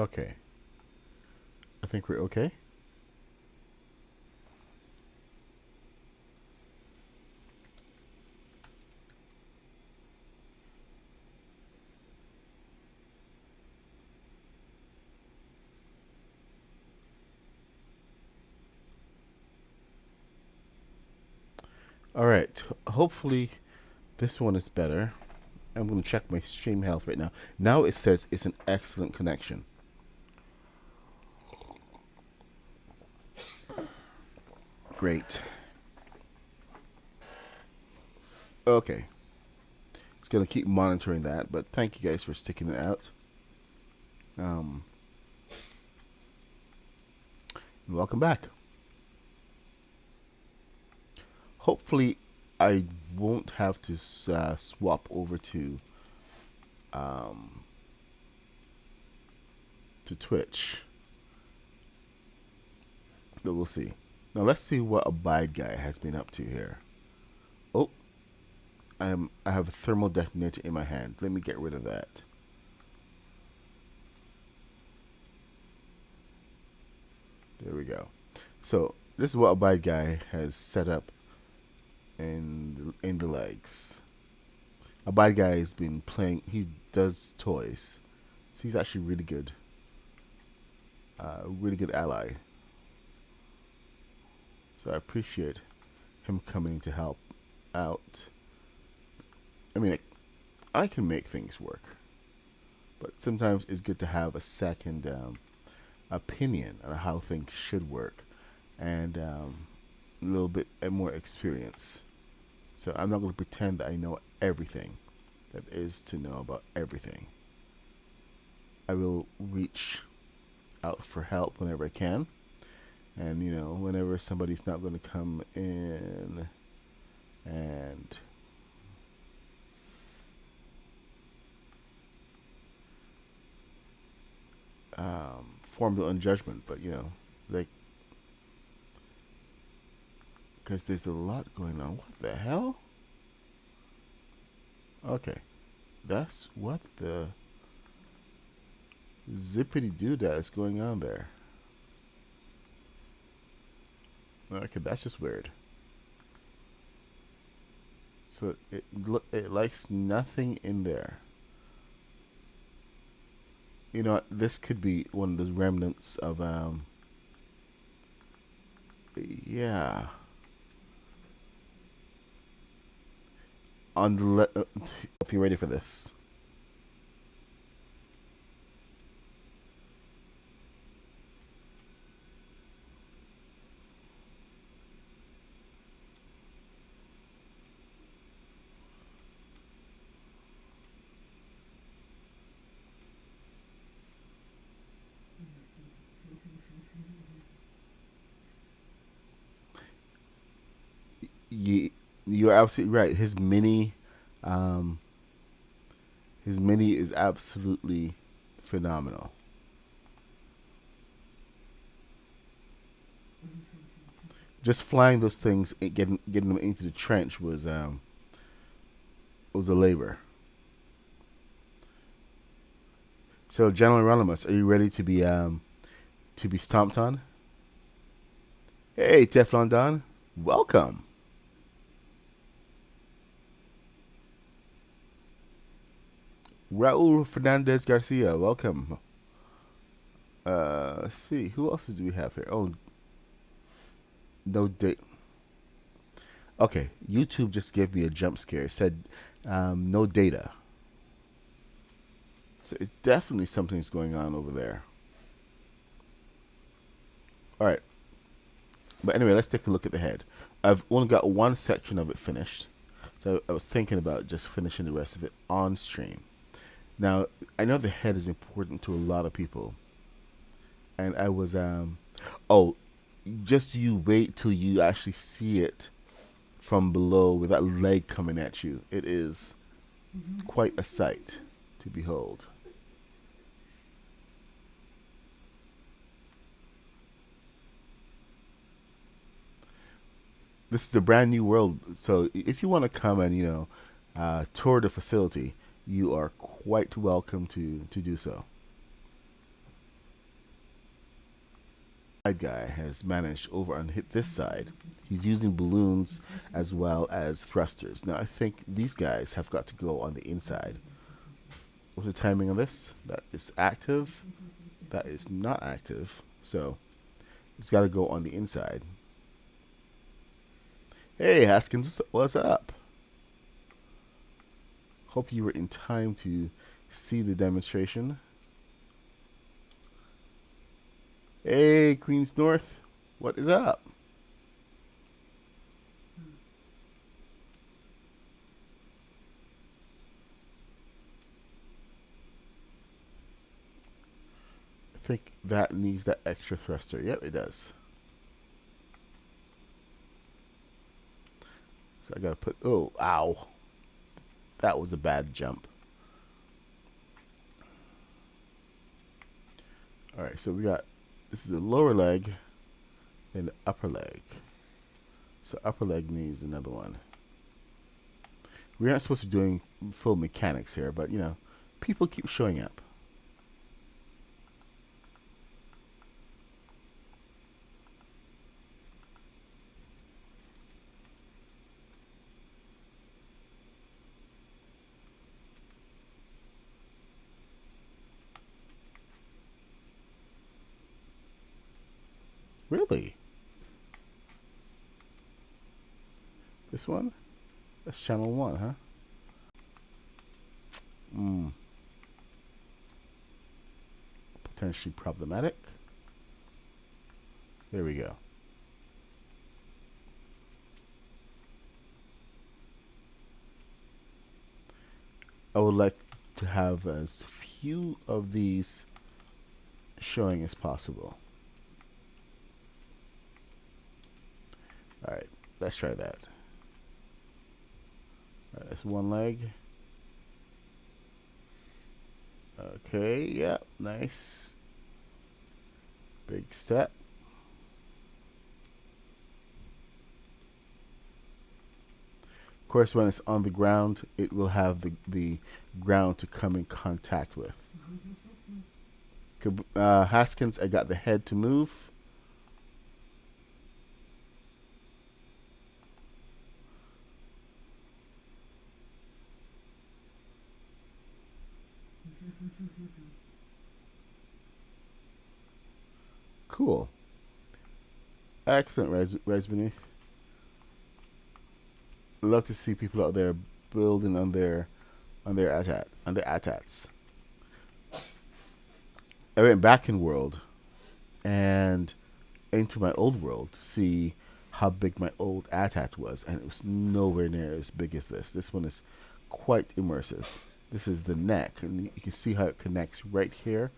Okay. I think we're okay. All right. Hopefully this one is better. I'm going to check my stream health right now. Now it says it's an excellent connection. Great. Okay. It's going to keep monitoring that, but thank you guys for sticking it out. Um, Welcome back. Hopefully, I won't have to swap over um, to Twitch, but we'll see. Now let's see what Abide Guy has been up to here. Oh, I have a thermal detonator in my hand. Let me get rid of that. There we go. So this is what Abide Guy has set up in the legs. Abide Guy has been playing. He does toys, so he's actually really good. Really good ally. So I appreciate him coming to help out. I mean, I can make things work, but sometimes it's good to have a second opinion on how things should work, and a little bit more experience. So I'm not going to pretend that I know everything that is to know about everything. I will reach out for help whenever I can, and whenever somebody's not going to come in and form their own judgment, but like, because there's a lot going on. What the hell? Okay, that's what the zippity doo dah is going on there. Okay, that's just weird. So it likes nothing in there. You know what? This could be one of those remnants of yeah. On the hope you're ready for this. You're absolutely right. Um, his mini is absolutely phenomenal. Just flying those things, and getting them into the trench was a labor. So, General Anonymous, are you ready to be stomped on? Hey, Teflon Don, welcome. Raul Fernandez Garcia, welcome. Let's see, who else do we have here? Oh, no date. Okay, YouTube just gave me a jump scare. It said no data. So it's definitely something's going on over there. All right. But anyway, let's take a look at the head. I've only got one section of it finished. So I was thinking about just finishing the rest of it on stream. Now, I know the head is important to a lot of people. And I was, oh, just you wait till you actually see it from below with that leg coming at you. It is quite a sight to behold. This is a brand new world, so if you want to come and tour the facility, you are quite welcome to do so. side guy has managed over on hit this side. He's using balloons as well as thrusters. Now I think these guys have got to go on the inside. What's the timing on this? That is active. That is not active. So it's got to go on the inside. Hey Haskins, what's up? Hope you were in time to see the demonstration. Hey Queens North, what is up? I think that needs that extra thruster. Yep, it does. So I gotta put, oh, ow. That was a bad jump. Alright, so we got, this is the lower leg and the upper leg. So upper leg needs another one. We aren't supposed to be doing full mechanics here, but you know, people keep showing up. Really? This one? That's channel 1, huh? Potentially problematic. There we go. I would like to have as few of these showing as possible. Alright, let's try that. Alright, that's one leg. Okay, yeah, nice. Big step. Of course, when it's on the ground, it will have the ground to come in contact with. Haskins, I got the head to move. Cool. Excellent, Rise Beneath. Love to see people out there building on their ATATs. I went back in world and into my old world to see how big my old ATAT was, and it was nowhere near as big as this. This one is quite immersive. This is the neck, and you can see how it connects right here,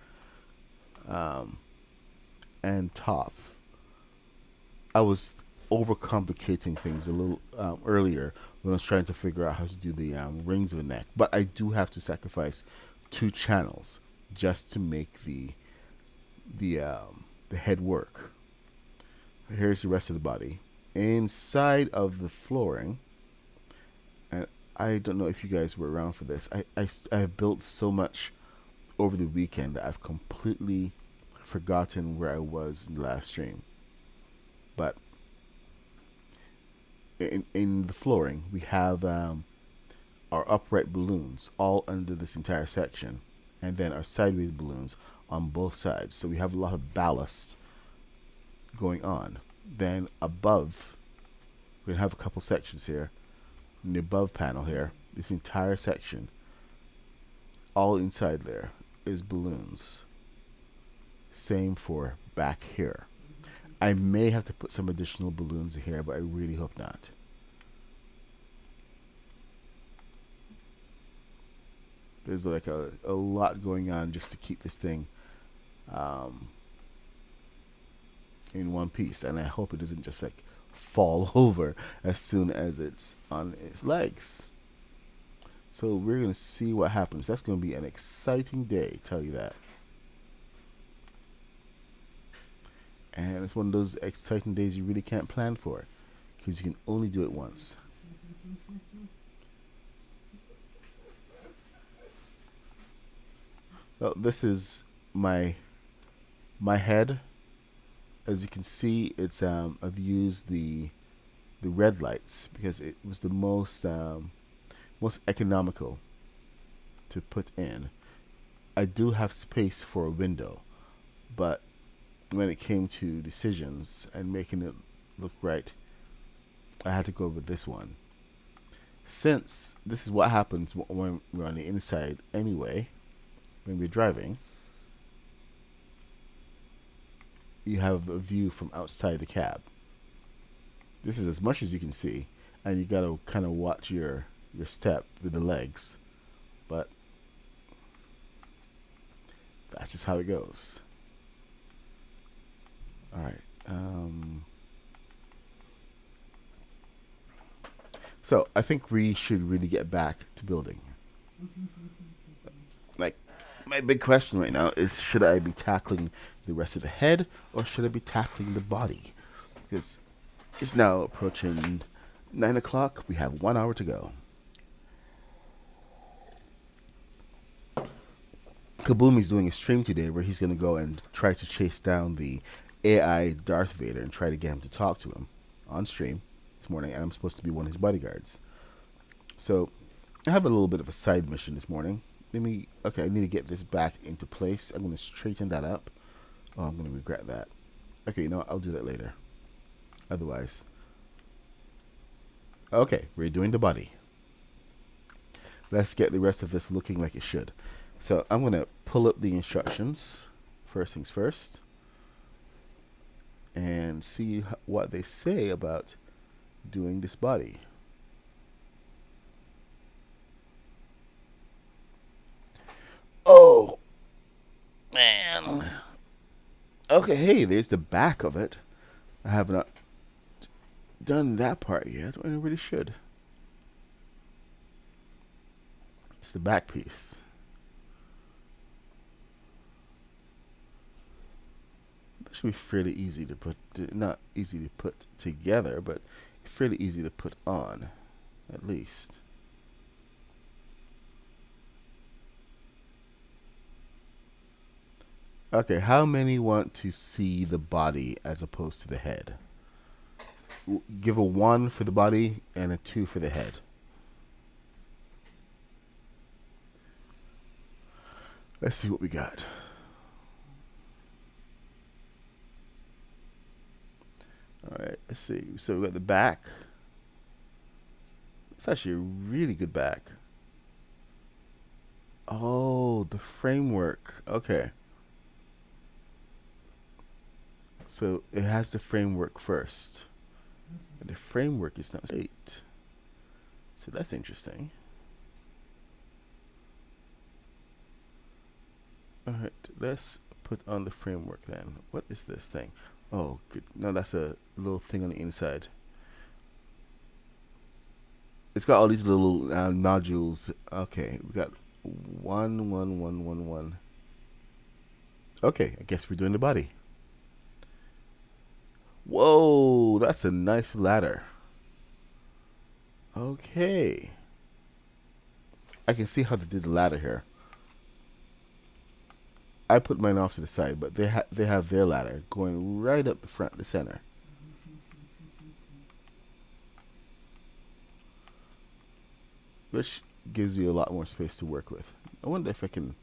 and top. I was overcomplicating things a little earlier when I was trying to figure out how to do the rings of the neck, but I do have to sacrifice 2 channels just to make the head work. Here's the rest of the body. Inside of the flooring, and I don't know if you guys were around for this. I have built so much over the weekend that I've completely forgotten where I was in the last stream. But in the flooring, we have our upright balloons all under this entire section, and then our sideways balloons on both sides. So we have a lot of ballast going on. Then above, we're gonna have a couple sections here. In the above panel here, this entire section, all inside there is balloons. Same for back here. I may have to put some additional balloons in here, but I really hope not. There's like a lot going on just to keep this thing in one piece, and I hope it doesn't just like fall over as soon as it's on its legs. So we're gonna see what happens. That's gonna be an exciting day, tell you that. And it's one of those exciting days you really can't plan for, because you can only do it once. Well, this is my head as you can see, it's I've used the red lights because it was the most economical to put in. I do have space for a window, but when it came to decisions and making it look right, I had to go with this one. Since this is what happens when we're on the inside anyway, when we're driving, you have a view from outside the cab. This is as much as you can see, and you gotta kind of watch your step with the legs, but that's just how it goes. All right. So I think we should really get back to building. Like, my big question right now is, should I be tackling the rest of the head or should I be tackling the body? Because it's now approaching 9 o'clock. We have 1 hour to go. Kabumi's doing a stream today where he's going to go and try to chase down the AI Darth Vader and try to get him to talk to him on stream this morning, and I'm supposed to be one of his bodyguards. So I have a little bit of a side mission this morning. I need to get this back into place. I'm going to straighten that up. Oh, I'm going to regret that. Okay, you know what? I'll do that later. Otherwise. Okay, we're doing the body. Let's get the rest of this looking like it should. So I'm going to pull up the instructions, first things first, and see what they say about doing this body. Oh, man. Okay, hey, there's the back of it. I have not done that part yet. I really should. It's the back piece. That should be fairly easy to put, not easy to put together, but fairly easy to put on, at least. Okay, how many want to see the body as opposed to the head? Give a 1 for the body and a 2 for the head. Let's see what we got. Alright, let's see. So we got the back. It's actually a really good back. Oh, the framework. Okay. So it has the framework first. And the framework is not 8. So that's interesting. Alright, let's put on the framework then. What is this thing? Oh, good. No, that's a little thing on the inside. It's got all these little nodules. Okay, we got 1, 1, 1, 1, 1. Okay, I guess we're doing the body. Whoa, that's a nice ladder. Okay. I can see how they did the ladder here. I put mine off to the side, but they have their ladder going right up the front, the center. Which gives you a lot more space to work with. I wonder if I can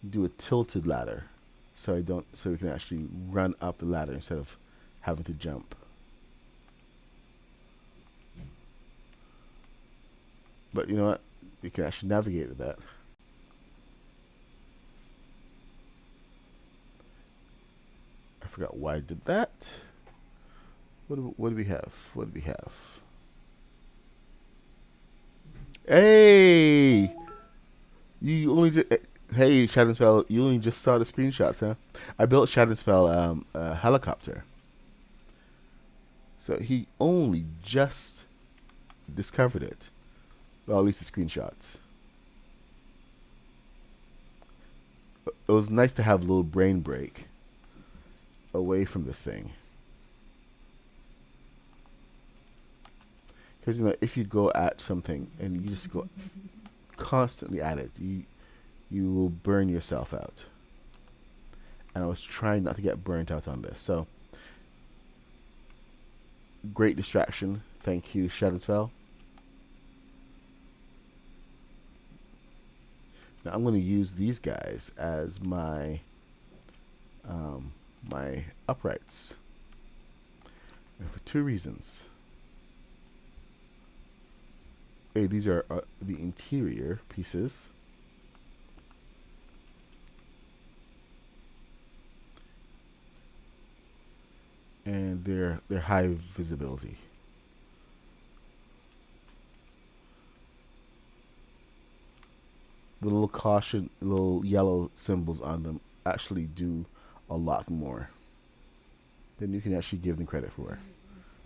do a tilted ladder so we can actually run up the ladder instead of having to jump. But you know what? You can actually navigate with that. I forgot why I did that. What do we have? What do we have? Hey! You only just... Hey, Shadowspell, you only just saw the screenshots, huh? I built Shadowspell a helicopter. So he only just discovered it. Well, at least the screenshots. It was nice to have a little brain break away from this thing. Because, you know, if you go at something and you just go constantly at it, you will burn yourself out. and I was trying not to get burnt out on this. So, great distraction. Thank you, Shadowspell. Now I'm going to use these guys as my my uprights, and for two reasons. A, these are the interior pieces, and they're high visibility. The little caution, little yellow symbols on them actually do a lot more than you can actually give them credit for.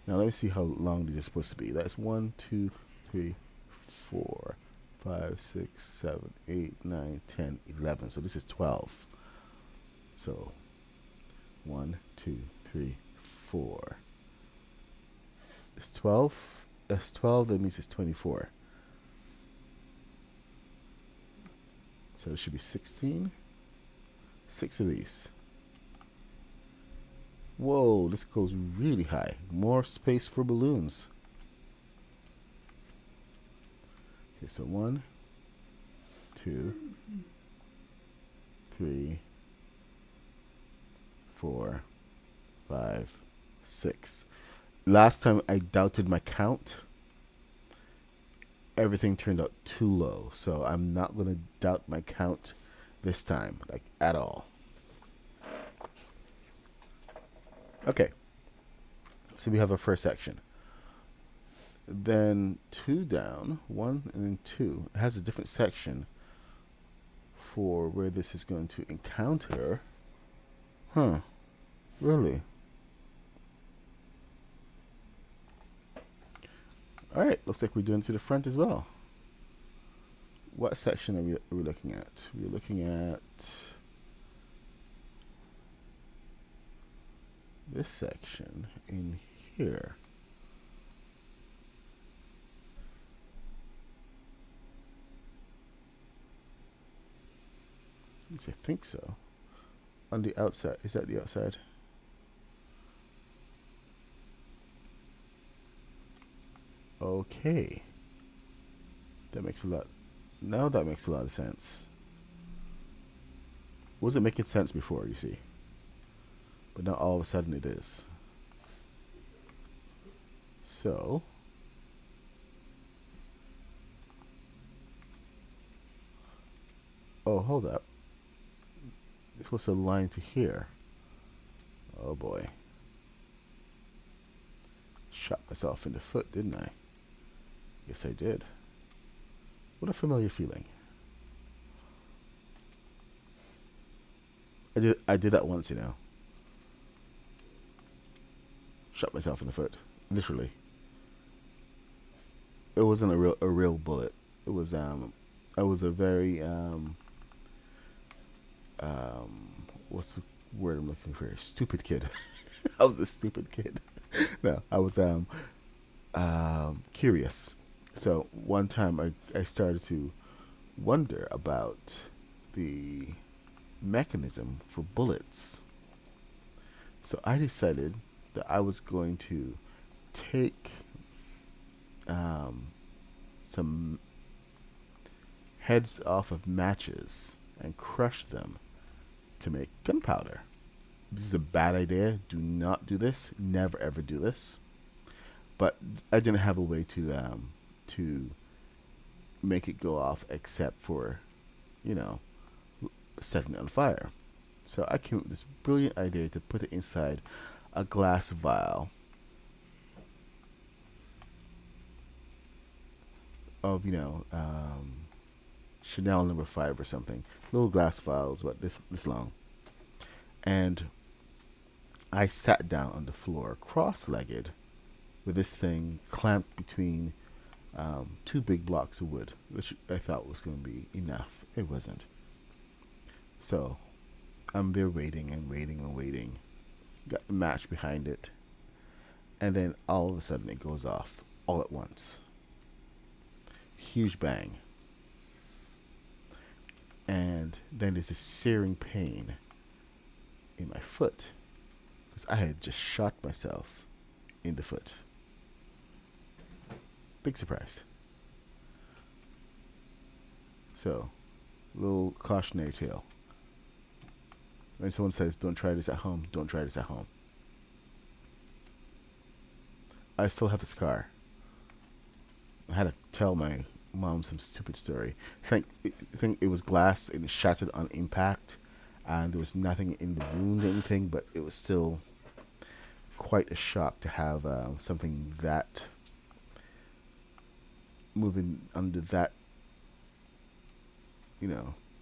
Now let me see how long these are supposed to be. That's 1, 2, 3, 4, 5, 6, 7, 8, 9, 10, 11. So this is 12. So 1, 2, 3, 4. It's 12. That's 12. That means it's 24. So it should be 16. 6 of these. Whoa, this goes really high. More space for balloons. Okay, so 1, 2, 3, 4, 5, 6. Last time I doubted my count. Everything turned out too low, so I'm not going to doubt my count this time, like at all. Okay, so we have our first section. Then 2 down, 1 and then 2. It has a different section for where this is going to encounter. Huh, really? Alright, looks like we're doing it to the front as well. What section are we looking at? We're looking at this section in here. Yes, I think so. On the outside. Is that the outside? Okay. That makes a lot. Now that makes a lot of sense. Wasn't making sense before, you see. But now all of a sudden it is. So. Oh, hold up. This was a line to here. Oh boy. Shot myself in the foot, didn't I? Yes, I did. What a familiar feeling. I did that once, you know. Shot myself in the foot, literally. It wasn't a real bullet. It was I was a very what's the word I'm looking for? Stupid kid. I was a stupid kid. No, I was curious. So one time I started to wonder about the mechanism for bullets. So I decided that I was going to take some heads off of matches and crush them to make gunpowder. This is a bad idea. Do not do this. Never ever do this. But I didn't have a way to make it go off except for, you know, setting it on fire. So I came up with this brilliant idea to put it inside a glass vial of, you know, Chanel number 5 or something. Little glass vials about this long. And I sat down on the floor cross-legged with this thing clamped between 2 big blocks of wood, which I thought was going to be enough. It wasn't. So I'm there waiting and waiting and waiting. Got the match behind it. And then all of a sudden it goes off all at once. Huge bang. And then there's a searing pain in my foot because I had just shot myself in the foot. Big surprise. So, little cautionary tale. When someone says, don't try this at home, don't try this at home. I still have the scar. I had to tell my mom some stupid story. I think it was glass and it shattered on impact, and there was nothing in the wound or anything, but it was still quite a shock to have something that moving under that,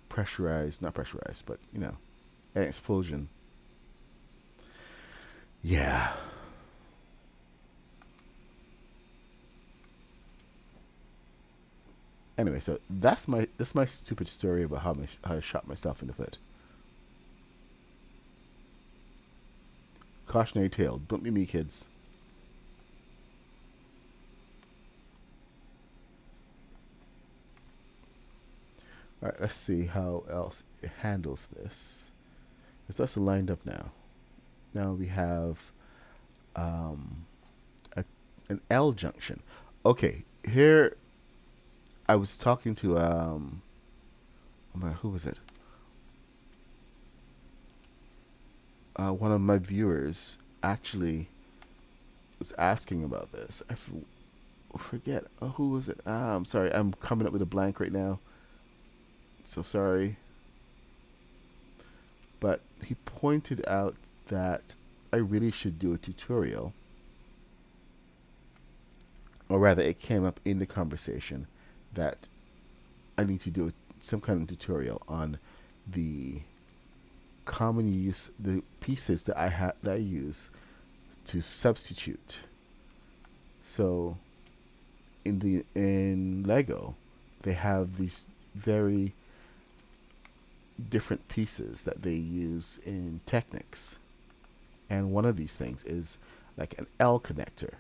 pressurized, not pressurized, but, an explosion. Yeah. Anyway, so that's my stupid story about how I shot myself in the foot. Cautionary tale. Don't be me, kids. All right, let's see how else it handles this. Because that's lined up now. Now we have an L junction. Okay, here I was talking to who was it? One of my viewers actually was asking about this. I forget who was it. I'm sorry, I'm coming up with a blank right now. So sorry. But he pointed out that I really should do a tutorial, or rather, it came up in the conversation that I need to do some kind of tutorial on the common use, the pieces that I use to substitute. So in Lego, they have these very different pieces that they use in Technics, and one of these things is like an L connector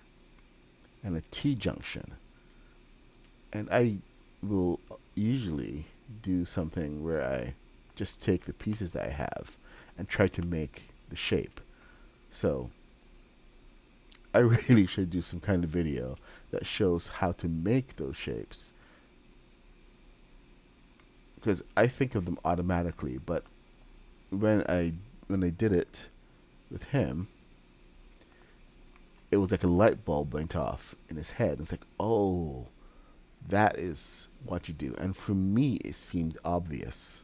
and a T junction. And I will usually do something where I just take the pieces that I have and try to make the shape. So I really should do some kind of video that shows how to make those shapes, because I think of them automatically, but when I did it with him, it was like a light bulb went off in his head. It's like, oh, that is what you do. And for me, it seemed obvious.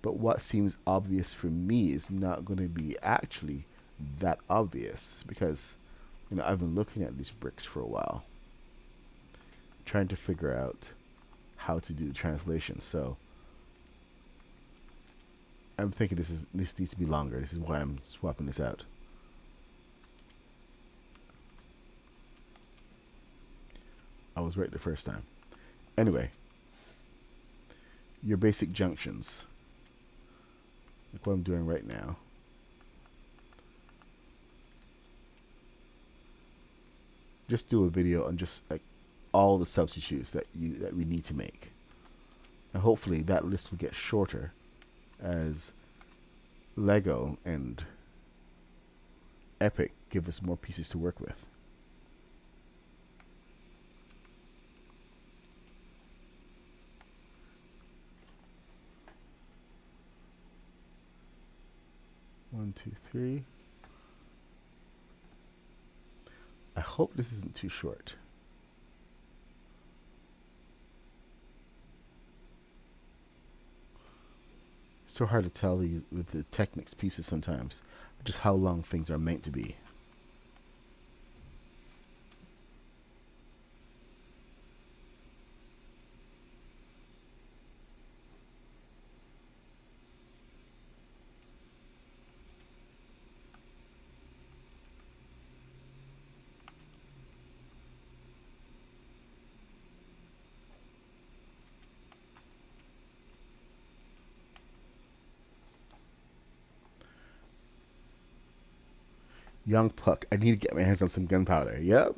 But what seems obvious for me is not going to be actually that obvious, because I've been looking at these bricks for a while, trying to figure out how to do the translation. So I'm thinking this needs to be longer. This is why I'm swapping this out. I was right the first time. Anyway, your basic junctions, like what I'm doing right now. Just do a video on just like all the substitutes that we need to make, and hopefully that list will get shorter as Lego and Epic give us more pieces to work with. One, two, three. I hope this isn't too short. It's so hard to tell these with the Technics pieces sometimes, just how long things are meant to be. Young Puck, I need to get my hands on some gunpowder. Yep.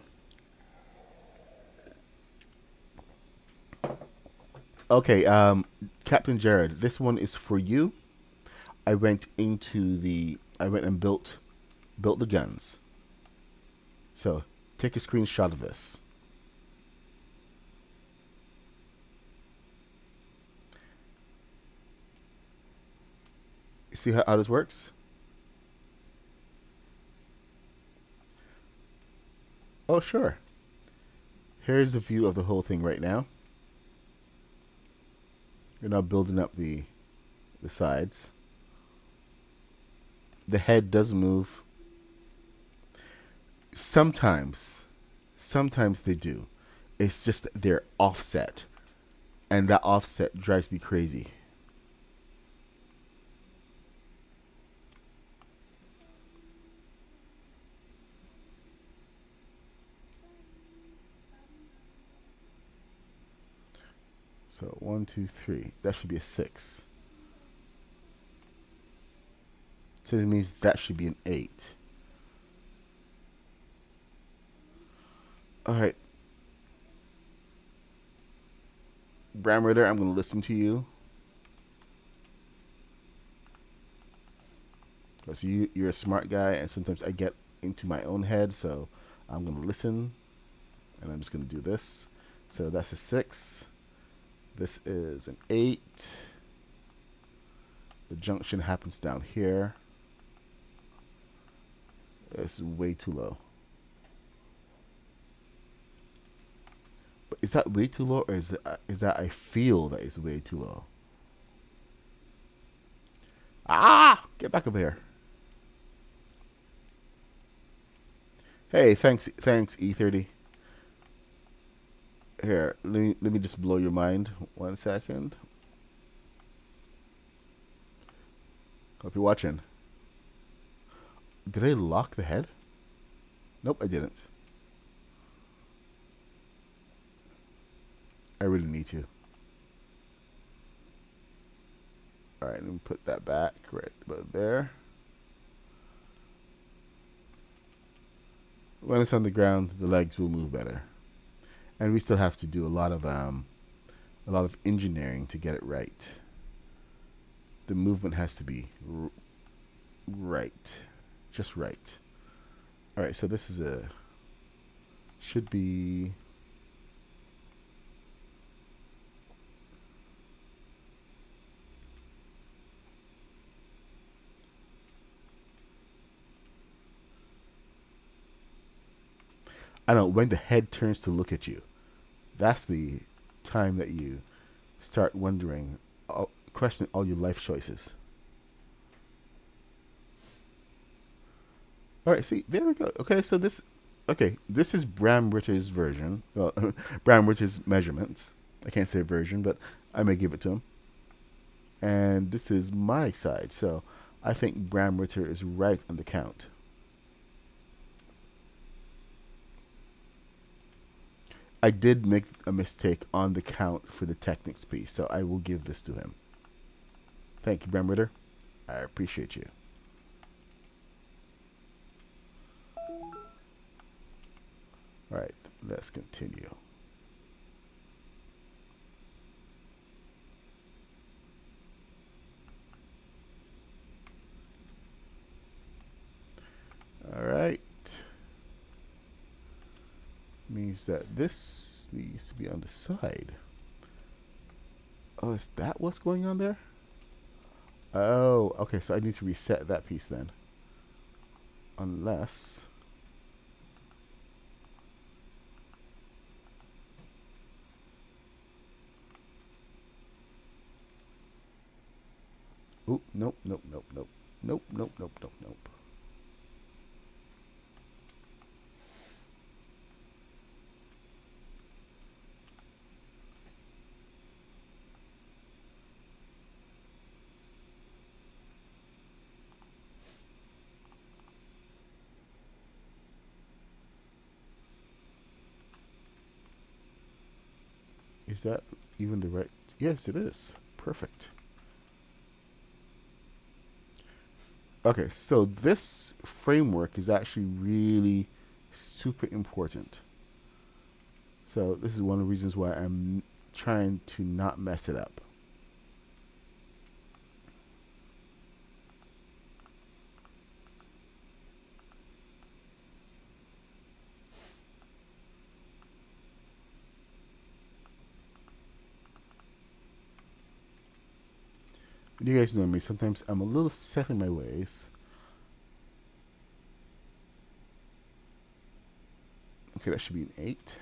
Okay, Captain Jared, this one is for you. I went and built the guns. So take a screenshot of this. You see how this works? Oh, sure. Here's a view of the whole thing right now. You're now building up the sides. The head does move. Sometimes they do. It's just they're offset, and that offset drives me crazy. So 1, 2, 3. That should be a 6. So it means that should be an 8. All right. Bram Ritter, I'm going to listen to you. Because you're a smart guy, and sometimes I get into my own head, so I'm going to listen. And I'm just going to do this. So that's a 6. This is an 8. The junction happens down here. It's way too low. But is that way too low, or is that I feel that it's way too low? Ah! Get back over here. Hey, thanks E30. Here, let me just blow your mind 1 second. Hope you're watching. Did I lock the head? Nope, I didn't. I really need to. Alright, let me put that back right about there. When it's on the ground, the legs will move better. And we still have to do a lot of engineering to get it right. The movement has to be right. Just right. Alright, so this is should be... I don't know, when the head turns to look at you, that's the time that you start wondering, questioning all your life choices. All right, see, there we go. Okay, so this is Bram Ritter's version. Well, Bram Ritter's measurements. I can't say version, but I may give it to him. And this is my side, so I think Bram Ritter is right on the count. I did make a mistake on the count for the Technics piece, so I will give this to him. Thank you, Bram Ritter. I appreciate you. All right, let's continue. All right. Means that this needs to be on the side. Oh, is that what's going on there? Oh, okay, so I need to reset that piece then. Unless... Oop, nope, nope, nope, nope. Nope, nope, nope, nope, nope. Is that even the right... Yes, it is. Perfect. Okay, so this framework is actually really super important. So this is one of the reasons why I'm trying to not mess it up. You guys know me. Sometimes I'm a little set in my ways. Okay, that should be an 8.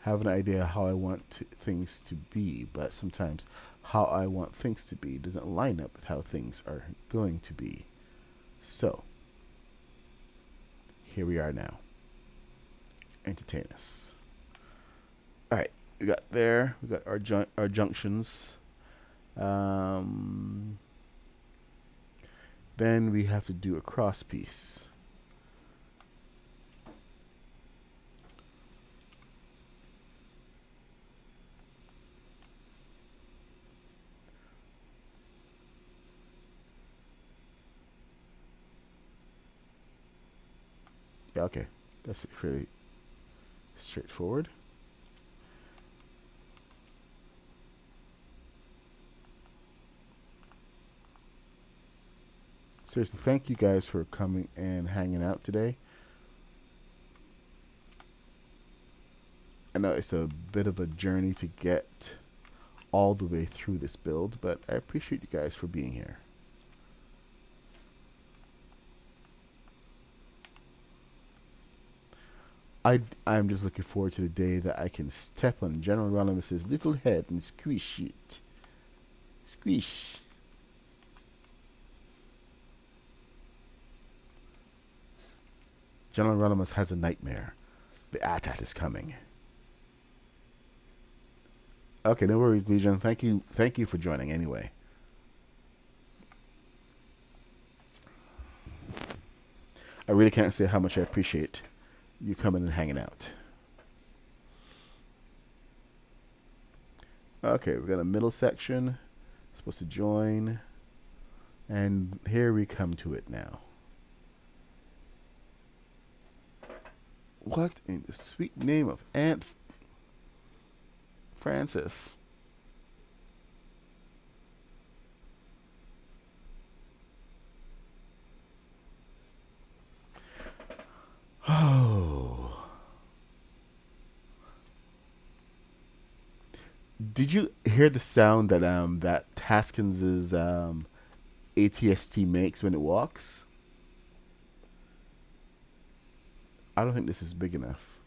Have an idea how I want things to be, but sometimes how I want things to be doesn't line up with how things are going to be. So, here we are now. Entertain us. Alright, we got there. We got our junctions. Then we have to do a cross piece. Yeah, okay. That's fairly straightforward. Seriously, thank you guys for coming and hanging out today. I know it's a bit of a journey to get all the way through this build, but I appreciate you guys for being here. I'm just looking forward to the day that I can step on General Ronimus's little head and squish it. Squish. General Ronimus has a nightmare. The AT-AT is coming. Okay, no worries, Legion. Thank you for joining anyway. I really can't say how much I appreciate you coming and hanging out. Okay, we got a middle section. Supposed to join. And here we come to it now. What in the sweet name of Aunt Francis? Oh. Did you hear the sound that that Haskins's ATST makes when it walks? I don't think this is big enough.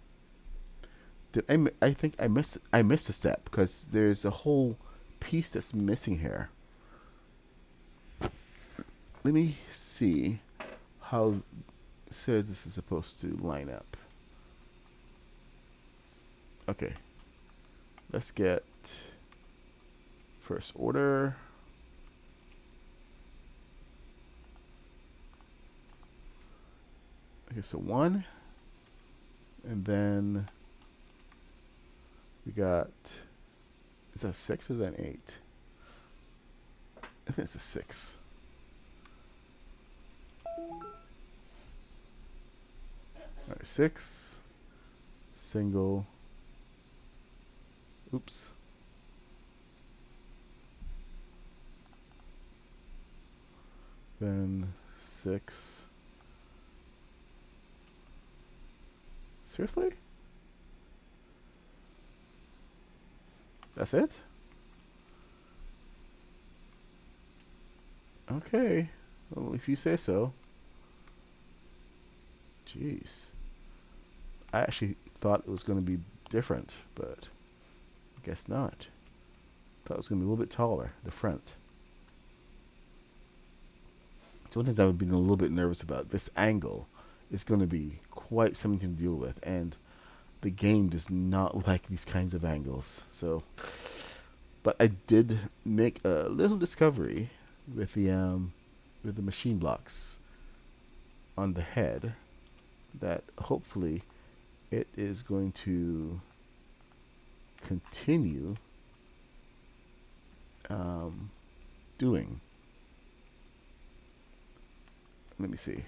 I think I missed a step because there's a whole piece that's missing here. Let me see how it says this is supposed to line up. Okay. Let's get first order. Okay, so 1. And then we got, is that 6 or is that an 8? I think it's a 6. Alright, 6. Single. Oops. Then 6. Seriously? That's it? Okay. Well, if you say so. Jeez. I actually thought it was going to be different, but I guess not. Thought it was going to be a little bit taller, the front. So one thing I would be a little bit nervous about, this angle is going to be quite something to deal with, and the game does not like these kinds of angles. So, but I did make a little discovery with the machine blocks on the head that hopefully it is going to continue doing. Let me see.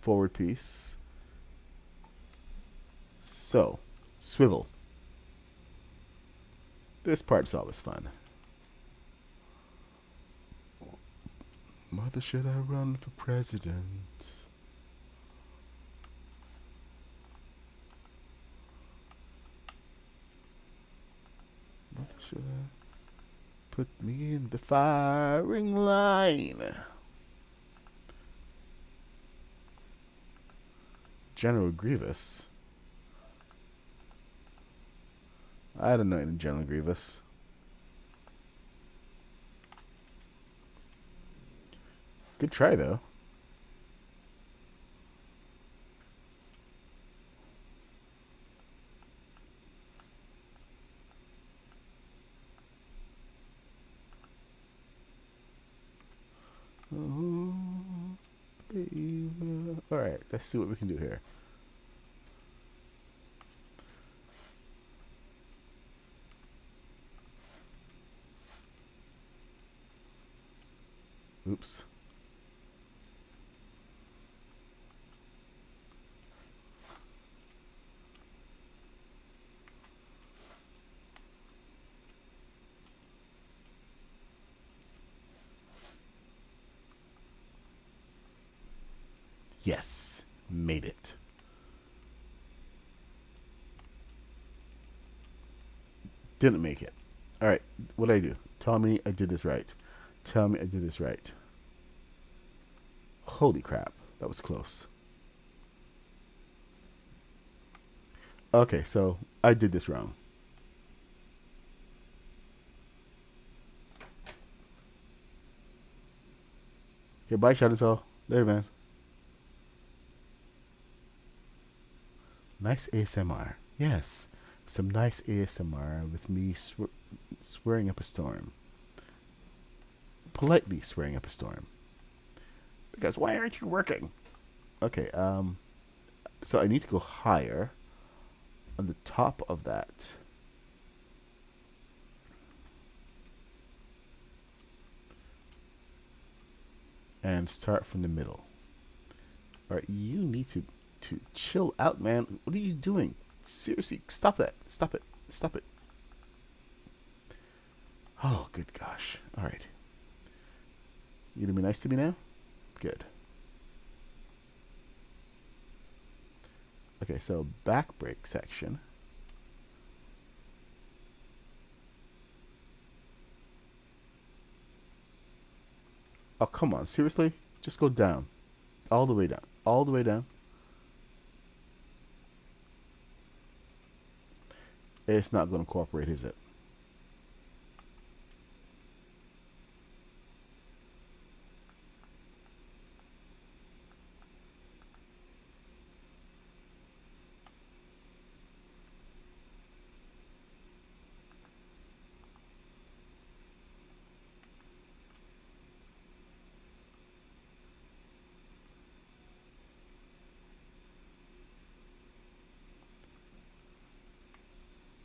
Forward piece. So, swivel. This part's always fun. Mother, should I run for president? Should I put me in the firing line? General Grievous. I don't know any General Grievous. Good try though. Oh, baby. All right, let's see what we can do here. Oops. Yes, made it. Didn't make it. All right, what did I do? Tell me I did this right. Tell me I did this right. Holy crap, that was close. Okay, so I did this wrong. Okay, bye, Shadowspell. Later, man. Nice ASMR. Yes, some nice ASMR with me swearing up a storm. Politely swearing up a storm. Because why aren't you working? Okay, so I need to go higher on the top of that. And start from the middle. Alright, you need to chill out, man. What are you doing? Seriously, stop that. Stop it. Stop it. Oh, good gosh. Alright. You gonna be nice to me now? Good. Okay, so back brake section. Oh, come on. Seriously? Just go down. All the way down. All the way down. It's not going to cooperate, is it?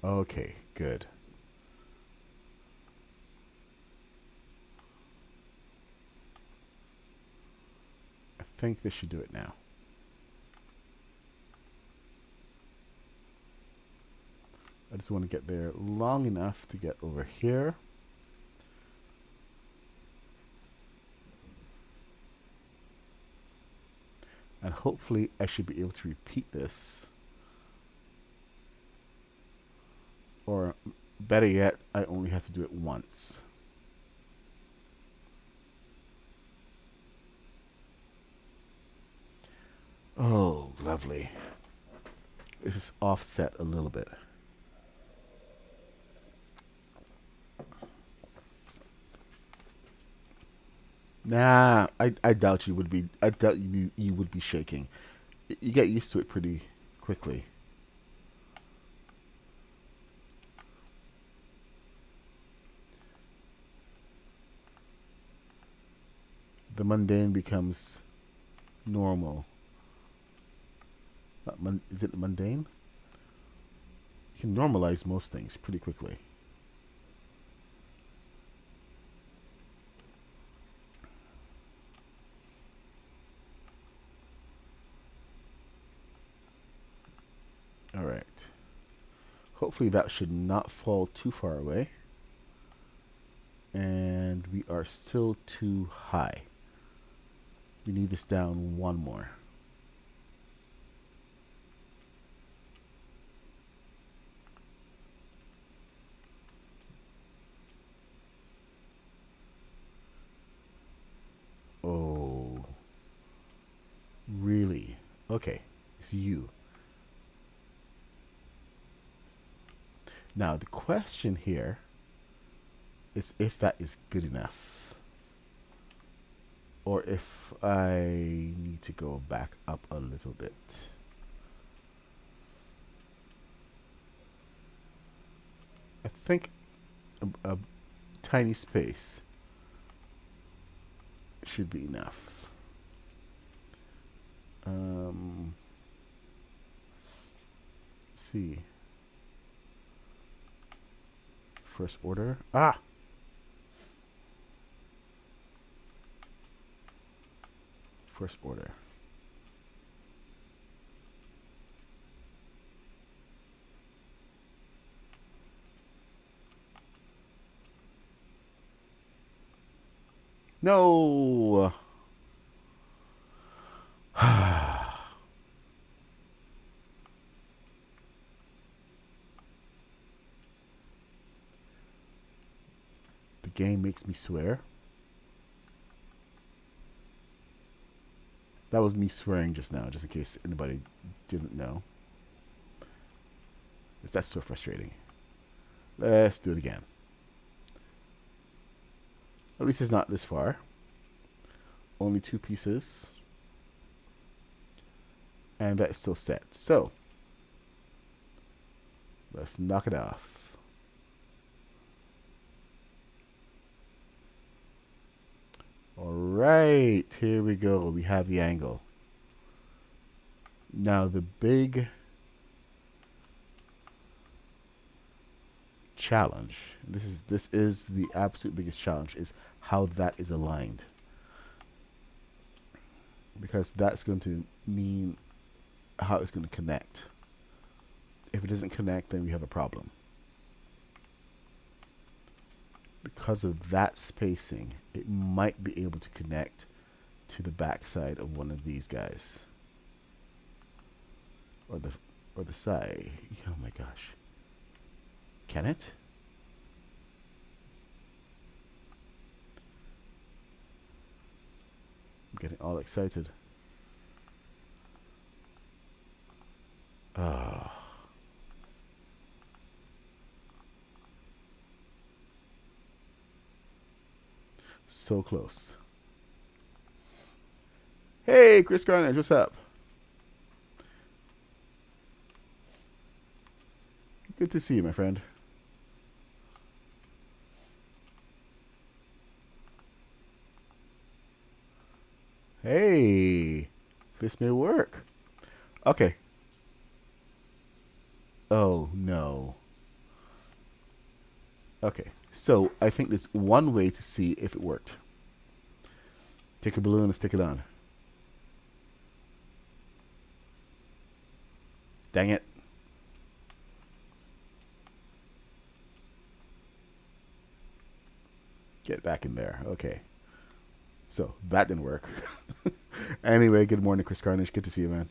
Okay, good. I think this should do it now. I just want to get there long enough to get over here. And hopefully I should be able to repeat this. Or better yet, I only have to do it once. Oh, lovely. This is offset a little bit. Nah, I doubt you would be. I doubt you would be shaking. You get used to it pretty quickly. The mundane becomes normal. Is it mundane? You can normalize most things pretty quickly. All right. Hopefully that should not fall too far away. And we are still too high. We need this down one more. Okay, it's you. Now the question here is if that is good enough, or if I need to go back up a little bit. I think a tiny space should be enough. Let's see. First order. Ah! First order. No! The game makes me swear. That was me swearing just now, just in case anybody didn't know. That's so frustrating. Let's do it again. At least it's not this far. Only 2 pieces. And that's still set. So, let's knock it off. Alright, here we go. We have the angle. Now the big challenge, this is the absolute biggest challenge, is how that is aligned. Because that's going to mean how it's going to connect. If it doesn't connect, then we have a problem. Because of that spacing, it might be able to connect to the backside of one of these guys. Or the side. Oh my gosh. Can it? I'm getting all excited. Ah. So close. Hey, Chris Carnage, what's up? Good to see you, my friend. Hey, this may work. Okay. Oh, no. Okay, so I think there's one way to see if it worked. Take a balloon and stick it on. Dang it. Get back in there. Okay. So, that didn't work. Anyway, good morning, Chris Carnage. Good to see you, man.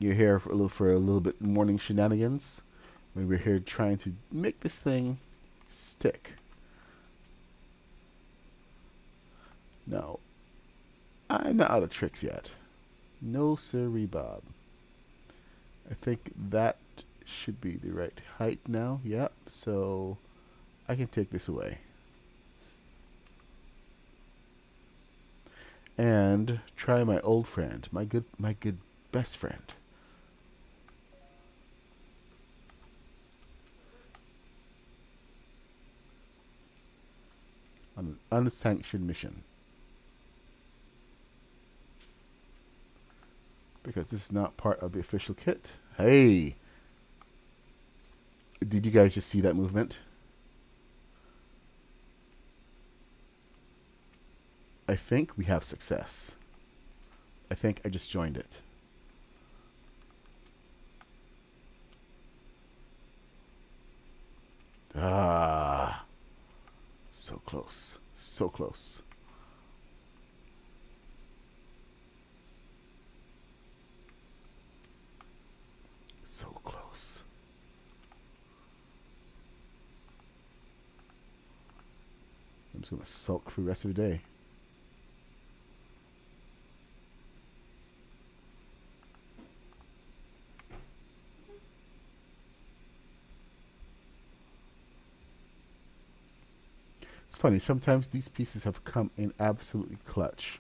You're here for a little bit morning shenanigans. We're here trying to make this thing stick. No, I'm not out of tricks yet. No sirree, Bob. I think that should be the right height now. Yep, so I can take this away. And try my old friend, my good best friend. On an unsanctioned mission. Because this is not part of the official kit. Hey! Did you guys just see that movement? I think we have success. I think I just joined it. Ah! So close. So close. So close. I'm just going to sulk through the rest of the day. It's funny, sometimes these pieces have come in absolutely clutch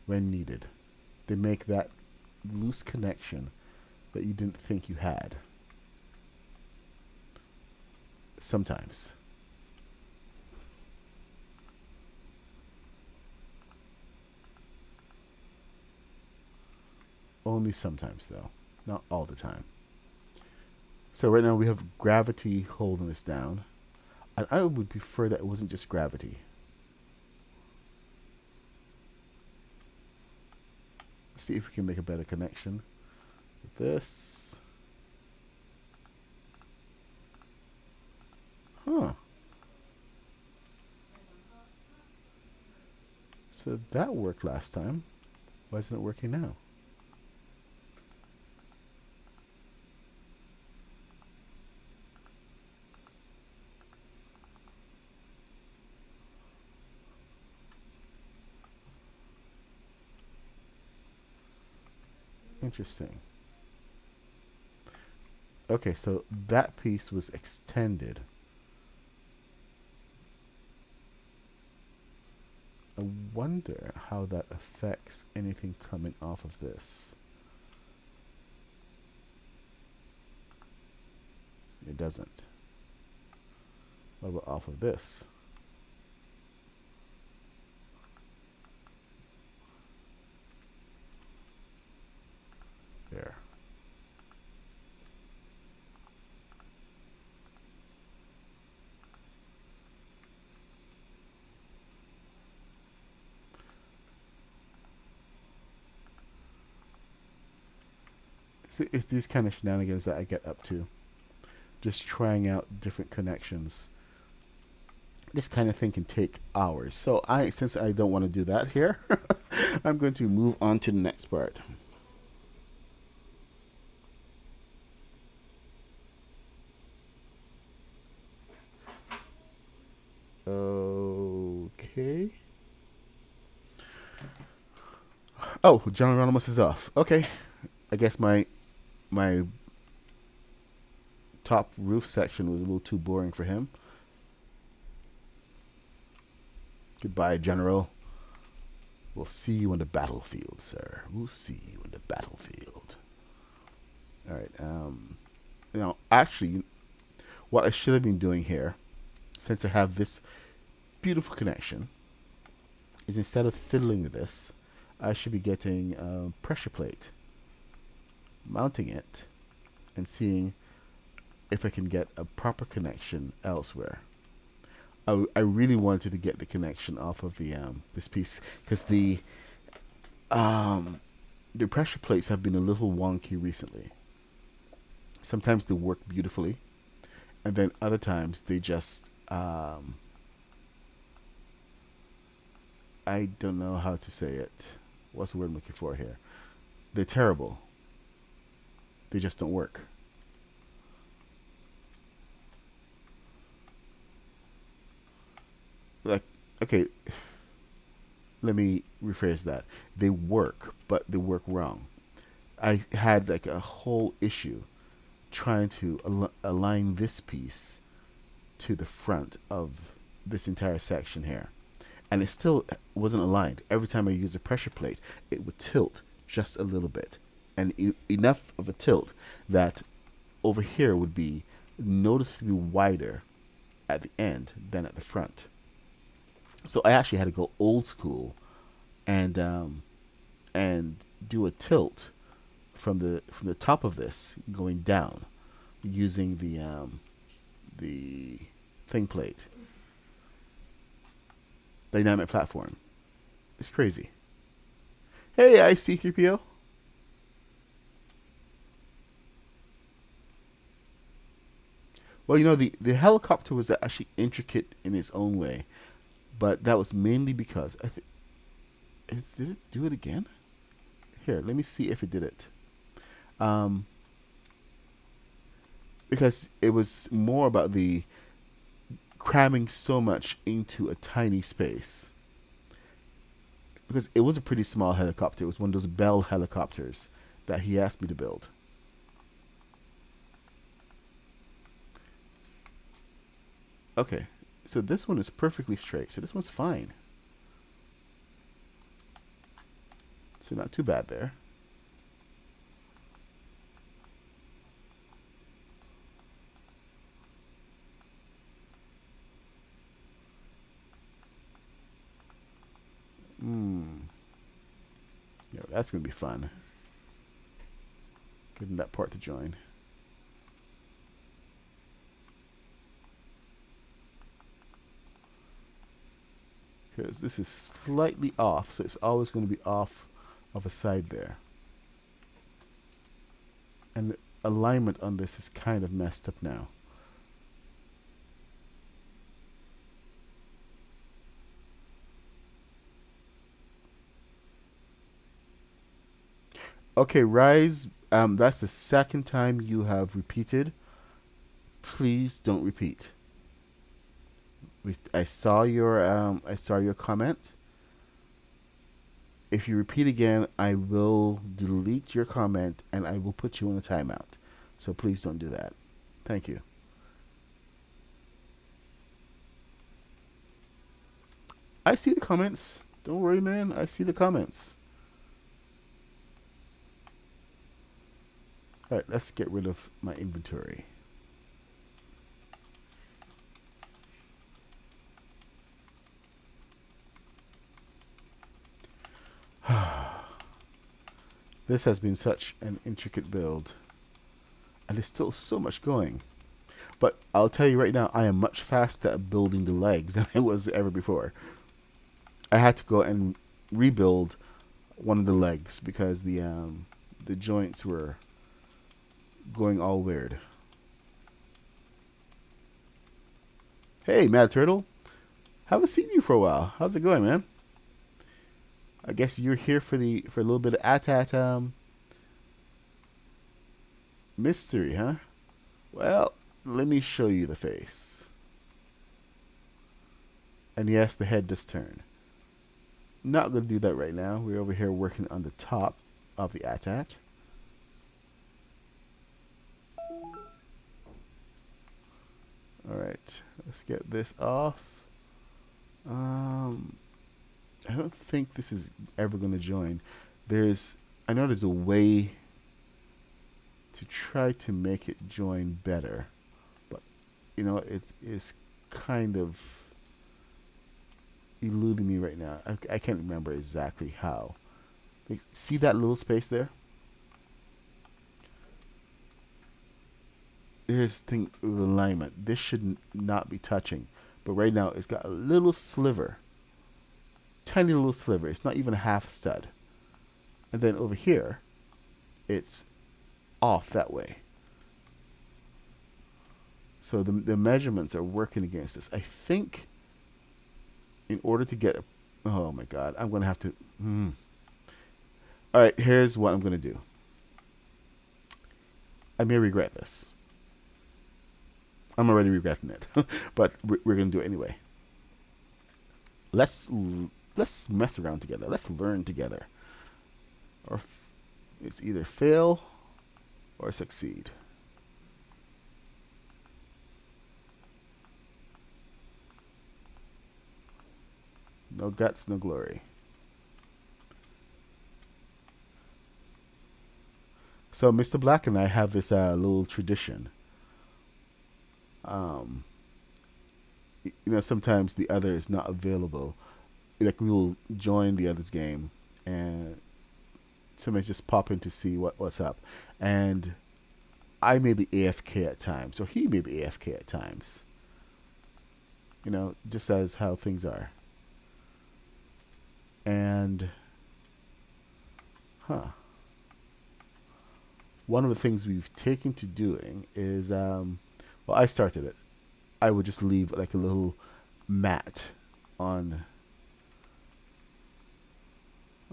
when needed. They make that loose connection that you didn't think you had. Sometimes. Only sometimes, though. Not all the time. So right now we have gravity holding us down. And I would prefer that it wasn't just gravity. Let's see if we can make a better connection with this. Huh. So that worked last time. Why isn't it working now? Interesting. Okay, so that piece was extended. I wonder how that affects anything coming off of this. It doesn't. What about off of this? There. See, it's these kind of shenanigans that I get up to. Just trying out different connections. This kind of thing can take hours. So since I don't want to do that here, I'm going to move on to the next part. Okay. Oh, Geronimo's is off. Okay. I guess my top roof section was a little too boring for him. Goodbye, General. We'll see you on the battlefield, sir. We'll see you on the battlefield. All right. Now, actually, what I should have been doing here, since I have this beautiful connection, is instead of fiddling with this, I should be getting a pressure plate, mounting it, and seeing if I can get a proper connection elsewhere. I really wanted to get the connection off of the this piece because the pressure plates have been a little wonky recently. Sometimes they work beautifully, and then other times they just I don't know how to say it. What's the word I'm looking for here? They're terrible. They just don't work. Like, okay, let me rephrase that. They work, but they work wrong. I had like a whole issue trying to align this piece to the front of this entire section here. And it still wasn't aligned. Every time I used a pressure plate, it would tilt just a little bit. And enough of a tilt that over here would be noticeably wider at the end than at the front. So I actually had to go old school and do a tilt from the top of this going down using the thing plate. Dynamic platform. It's crazy. Hey, I see C3PO. Well, you know, the helicopter was actually intricate in its own way, but that was mainly because did it do it again? Here, let me see if it did it. Because it was more about the cramming so much into a tiny space. Because it was a pretty small helicopter. It was one of those Bell helicopters that he asked me to build. Okay, So this one is perfectly straight. So this one's fine. So not too bad there. Yeah, that's gonna be fun. Getting that part to join. Because this is slightly off, so it's always going to be off of a side there. And the alignment on this is kind of messed up now. Okay, Rise, that's the second time you have repeated. Please don't repeat. I saw your comment. If you repeat again, I will delete your comment and I will put you in a timeout. So please don't do that. Thank you. I see the comments. Don't worry, man. I see the comments. All right, let's get rid of my inventory. This has been such an intricate build. And there's still so much going. But I'll tell you right now, I am much faster at building the legs than I was ever before. I had to go and rebuild one of the legs because the joints were going all weird. Hey, Mad Turtle. Haven't seen you for a while. How's it going, man? I guess you're here for a little bit of AT-AT mystery, huh? Well, let me show you the face. And yes, the head does turn. Not going to do that right now. We're over here working on the top of the AT-AT. Alright, let's get this off. I don't think this is ever going to join. I know there's a way to try to make it join better, but you know, it is kind of eluding me right now. I can't remember exactly how. Like, see that little space there? Here's the thing with alignment. This should not be touching, but right now it's got a little sliver. Tiny little sliver. It's not even a half stud. And then over here, it's off that way. So the measurements are working against this. I think in order to get oh my god, I'm going to have to all right, here's what I'm going to do. I may regret this. I'm already regretting it. But we're going to do it anyway. Let's mess around together. Let's learn together. Or it's either fail or succeed. No guts, no glory. So Mr. Black and I have this little tradition. You know, sometimes the other is not available. Like, we will join the other's game and somebody's just pop in to see what's up. And I may be AFK at times, or he may be AFK at times. You know, just as how things are. And one of the things we've taken to doing is well, I started it. I would just leave like a little mat on.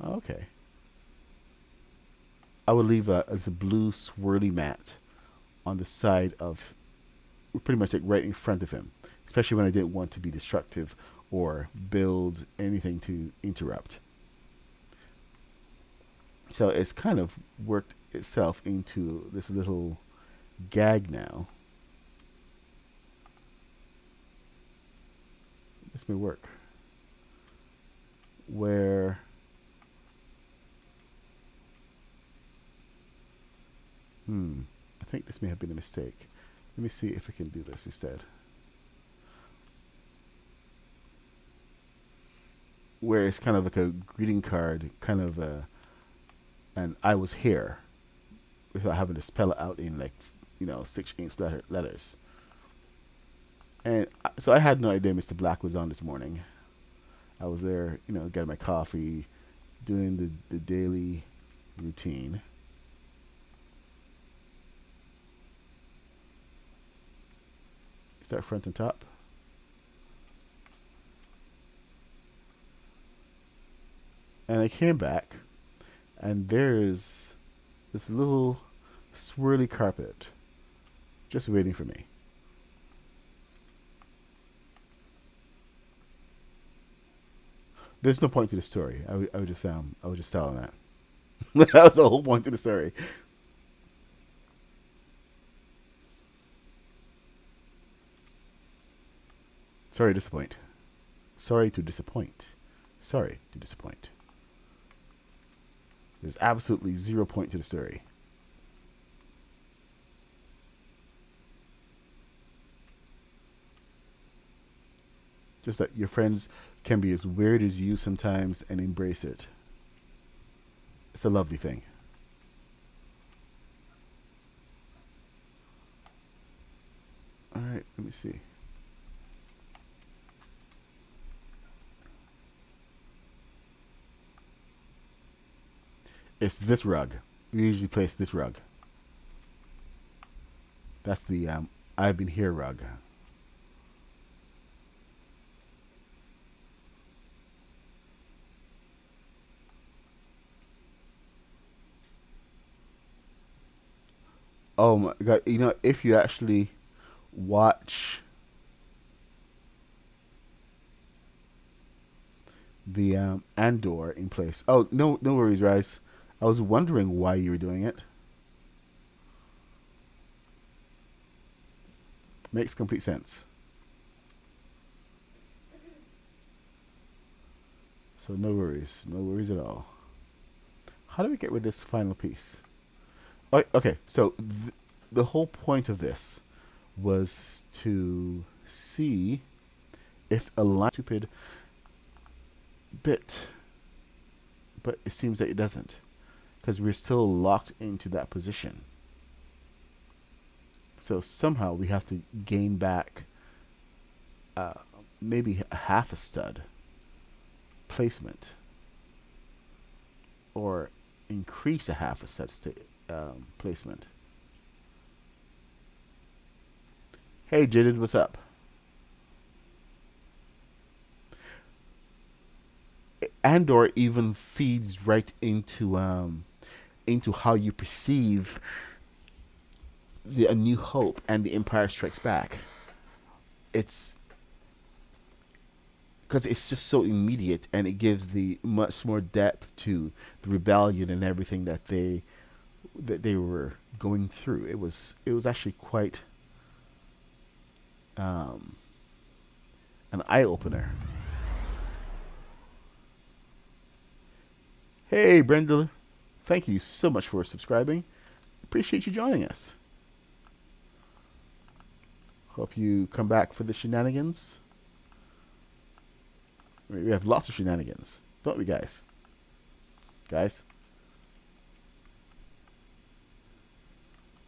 Okay. I would leave a blue swirly mat on the side of, pretty much like right in front of him, especially when I didn't want to be destructive or build anything to interrupt. So it's kind of worked itself into this little gag now. this may work. Where I think this may have been a mistake. Let me see if we can do this instead. Where it's kind of like a greeting card, kind of and I was here, without having to spell it out in, like, 6-inch letters. And so I had no idea Mr. Black was on this morning. I was there, getting my coffee, doing the daily routine. Start front and top. And I came back, and there's this little swirly carpet just waiting for me. There's no point to the story. I was just telling that. That was the whole point to the story. Sorry to disappoint. Sorry to disappoint. Sorry to disappoint. There's absolutely 0 point to the story. Just that your friends can be as weird as you sometimes and embrace it. It's a lovely thing. All right, let me see. It's this rug. We usually place this rug. That's the I've been here rug. Oh my god! If you actually watch the Andor in place. Oh, no worries, Rice. I was wondering why you were doing it. Makes complete sense. So no worries at all. How do we get rid of this final piece? Okay, so the whole point of this was to see if a line stupid bit, but it seems that it doesn't, because we're still locked into that position. So somehow we have to gain back maybe a half a stud placement, or increase a half a stud placement. Hey Jaded, what's up? Andor even feeds right into how you perceive the A New Hope and the Empire Strikes Back. It's because it's just so immediate, and it gives the much more depth to the rebellion and everything that they were going through. It was actually quite an eye opener. Hey Brenda, thank you so much for subscribing. Appreciate you joining us. Hope you come back for the shenanigans. We have lots of shenanigans, don't we, guys? All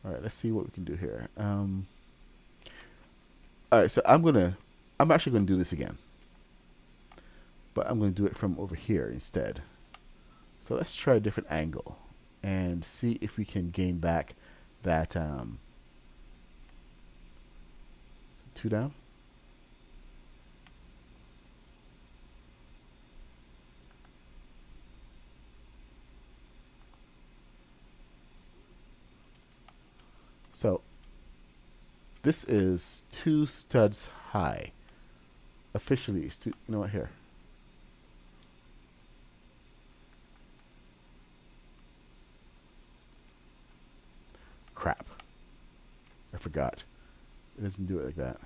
right, let's see what we can do here. All right, so I'm actually gonna do this again, but I'm gonna do it from over here instead. So let's try a different angle and see if we can gain back that 2 down. So this is 2 studs high. Officially, it's 2. You know what? Here. Crap. I forgot. It doesn't do it like that.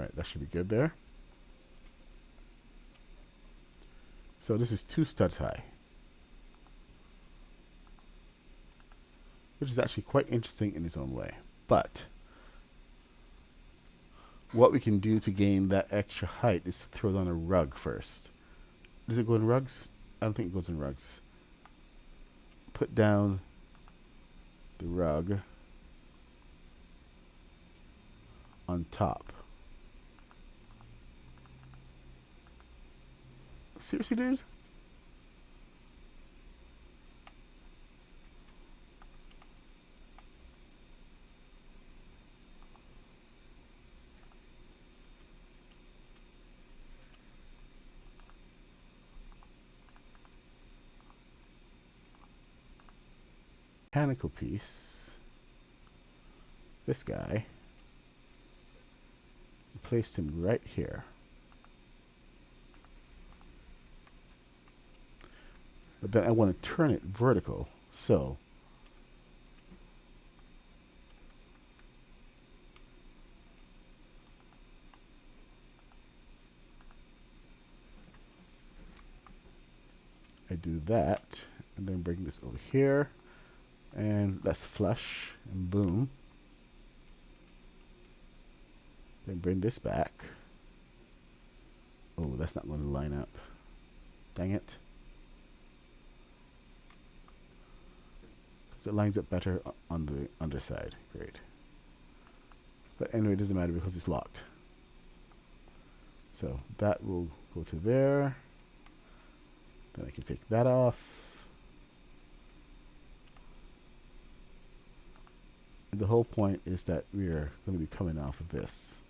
Alright, that should be good there. So this is 2 studs high, which is actually quite interesting in its own way. But what we can do to gain that extra height is to throw down a rug first. Does it go in rugs? I don't think it goes in rugs. Put down the rug on top. Seriously, dude? Mechanical piece. This guy. Placed him right here. But then I want to turn it vertical, so I do that, and then bring this over here, and let's flush, and boom. Then bring this back. Oh, that's not going to line up. Dang it. So it lines up better on the underside. Great. But anyway, it doesn't matter because it's locked. So that will go to there. Then I can take that off. And the whole point is that we are going to be coming off of this.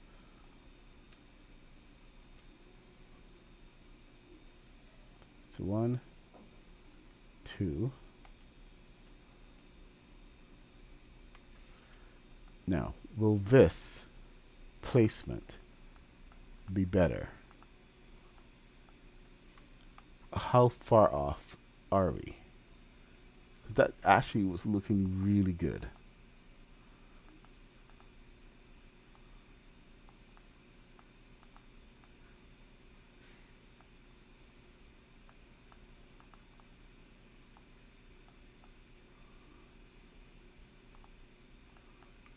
So 1, 2. Now, will this placement be better? How far off are we? That actually was looking really good.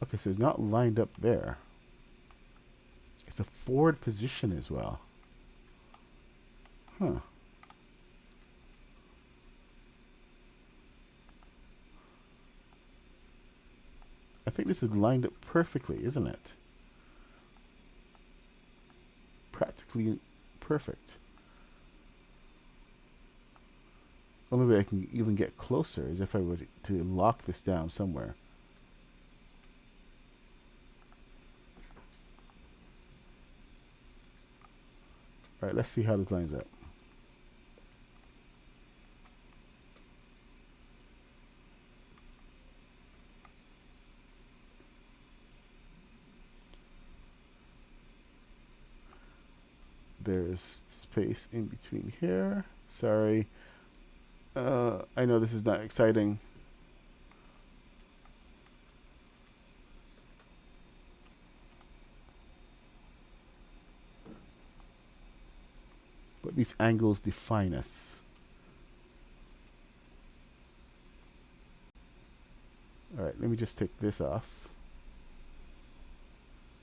Okay, so it's not lined up there. It's a forward position as well. Huh. I think this is lined up perfectly, isn't it? Practically perfect. Only way I can even get closer is if I were to lock this down somewhere. Alright, let's see how this lines up. There's space in between here. Sorry. I know this is not exciting. But these angles define us. Alright, let me just take this off.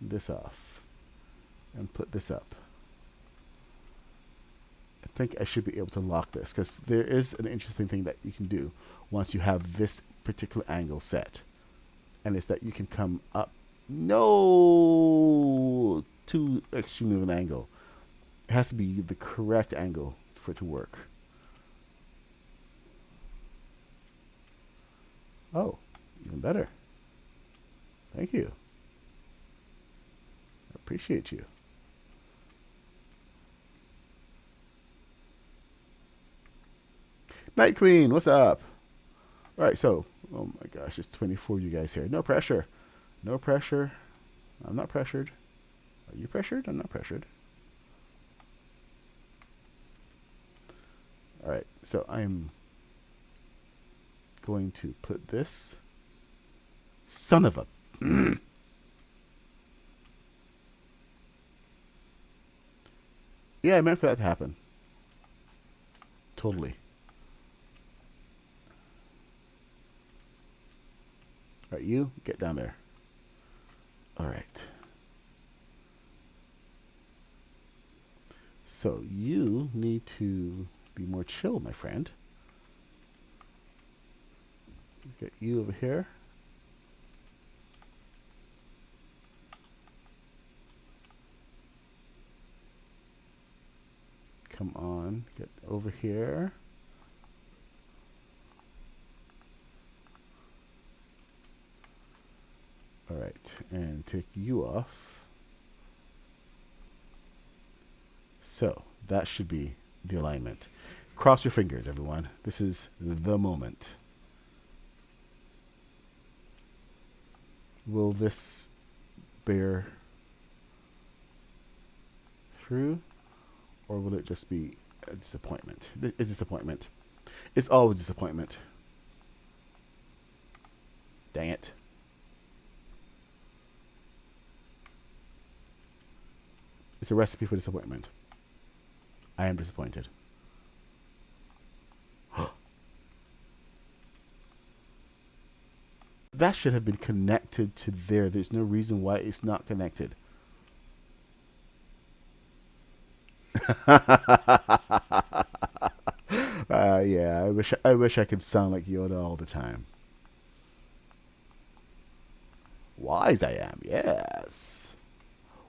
This off. And put this up. I think I should be able to lock this, because there is an interesting thing that you can do once you have this particular angle set. And it's that you can come up. No! Too extreme of an angle. It has to be the correct angle for it to work. Oh, even better. Thank you. I appreciate you. Night Queen, what's up? All right, so, oh my gosh, it's 24 of you guys here. No pressure. No pressure. I'm not pressured. Are you pressured? I'm not pressured. All right, so I'm going to put this. Son of a... Yeah, I meant for that to happen. Totally. All right, you get down there. All right. So you need to be more chill, my friend. Let's get you over here. Come on, get over here. All right, and take you off. So that should be the alignment. Cross your fingers, everyone. This is the moment. Will this bear through, or will it just be a disappointment? It's disappointment. It's always disappointment. Dang it. It's a recipe for disappointment. I am disappointed. That should have been connected to there. There's no reason why it's not connected. Yeah, I wish I could sound like Yoda all the time. Wise I am, yes.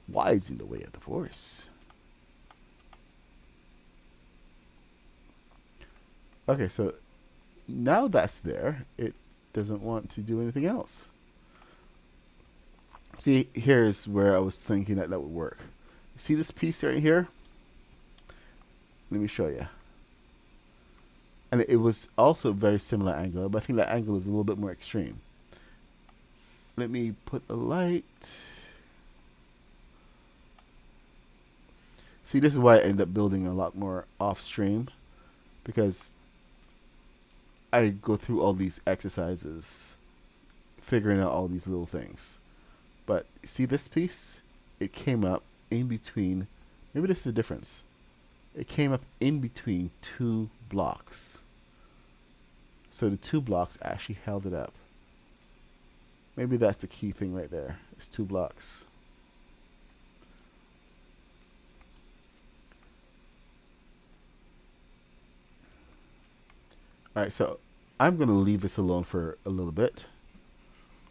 Wise in the way of the Force. Okay, so now that's there, it doesn't want to do anything else. See, here's where I was thinking that would work. See this piece right here? Let me show you. And it was also a very similar angle, but I think that angle is a little bit more extreme. Let me put a light. See, this is why I end up building a lot more off stream, because I go through all these exercises, figuring out all these little things. But see this piece? It came up in between. Maybe this is the difference. It came up in between two blocks. So the two blocks actually held it up. Maybe that's the key thing right there. It's two blocks. Alright, so I'm going to leave this alone for a little bit